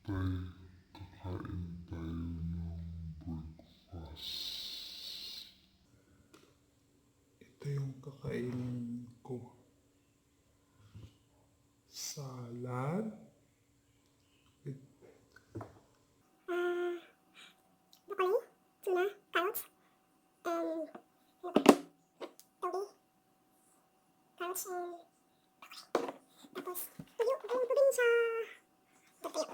Tay, kakain tayo ng breakfast. Ito yung kakainin ko. Salad. Broccoli, tuna, carrots, and togi, carrots and tapos tuyo, yung probinsya. Ito tuyo.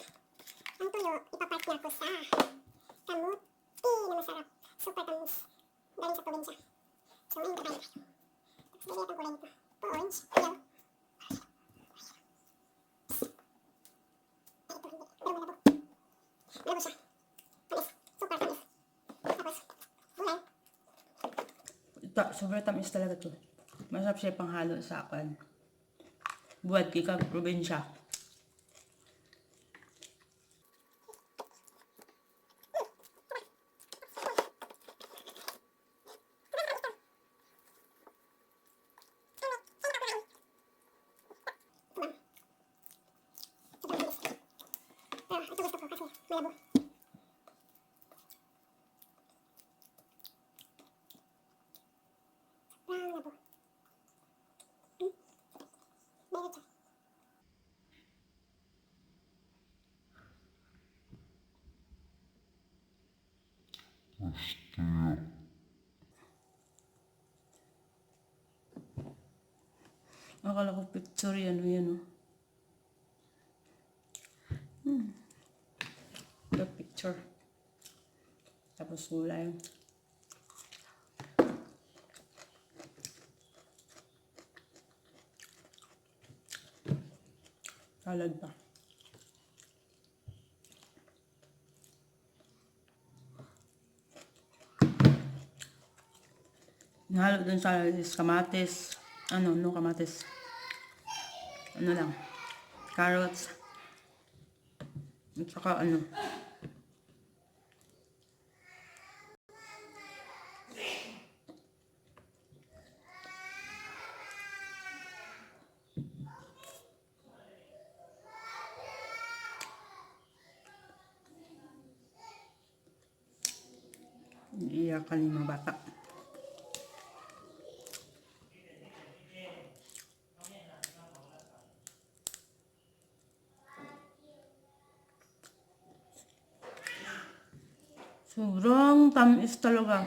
Ang tuyo, ipapark niya ko sa kamuti na masarap. Super tamis. Galing sa probinsya. So, ngayon kakain tayo. Tapos lagyan itong kulay nito. For orange, yellow. Ay, ito hindi. Pero malabo. Malabo siya. Tamis. Super tamis. Tapos, gulay. Sobrang tamis talaga to. Masarap siya panghalo sa akin. Buhat kika probinsya. Pero ito gusto ko kasi malabo. Sobrang labo. Meron siya. Akala ko picture yan o yan o. The picture. Tapos gulay. Salad pa. Nahalo dun sa is kamatis. No kamatis. Ano lang. Carrots. At saka iiyakan yung mga bata. Sobrang tamis talaga.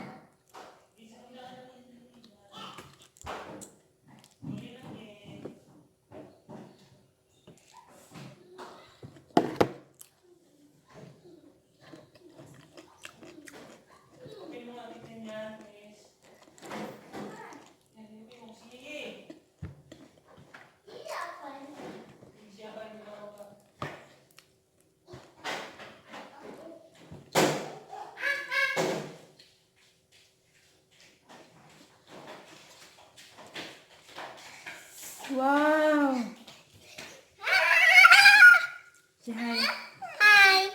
Wow! Say hi. Hi!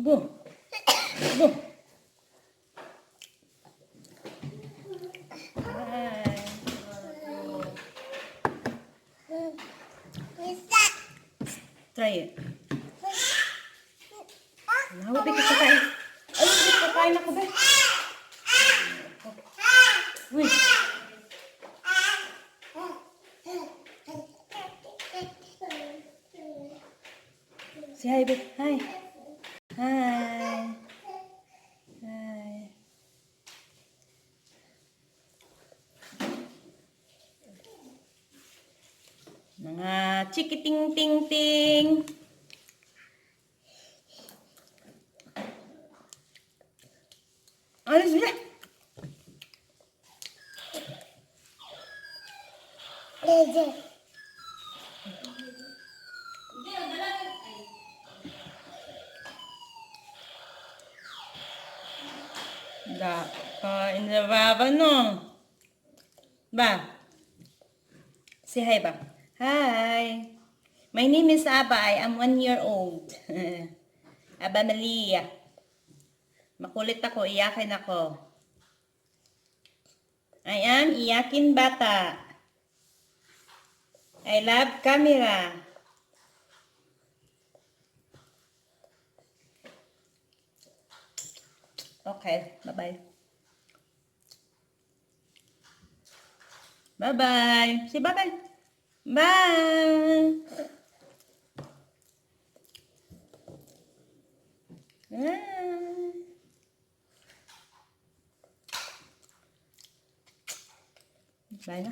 Go! Go! Hi! What's that? Try it. Nawag ka kakain. Ay, kakain ako ba? Wait. Say hi, babe. Hi. Hi. Hi. Mga chikiting-ting-ting. Alis na. Leje. Da, kain na ba no? Ba? Say hi ba? Hi. My name is Aba. I am 1 year old. Aba Malia. Makulit ako, iyakin ako. I am iyakin bata. I love camera. Okay, bye-bye. Bye-bye. Say bye-bye. Bye. Bye na.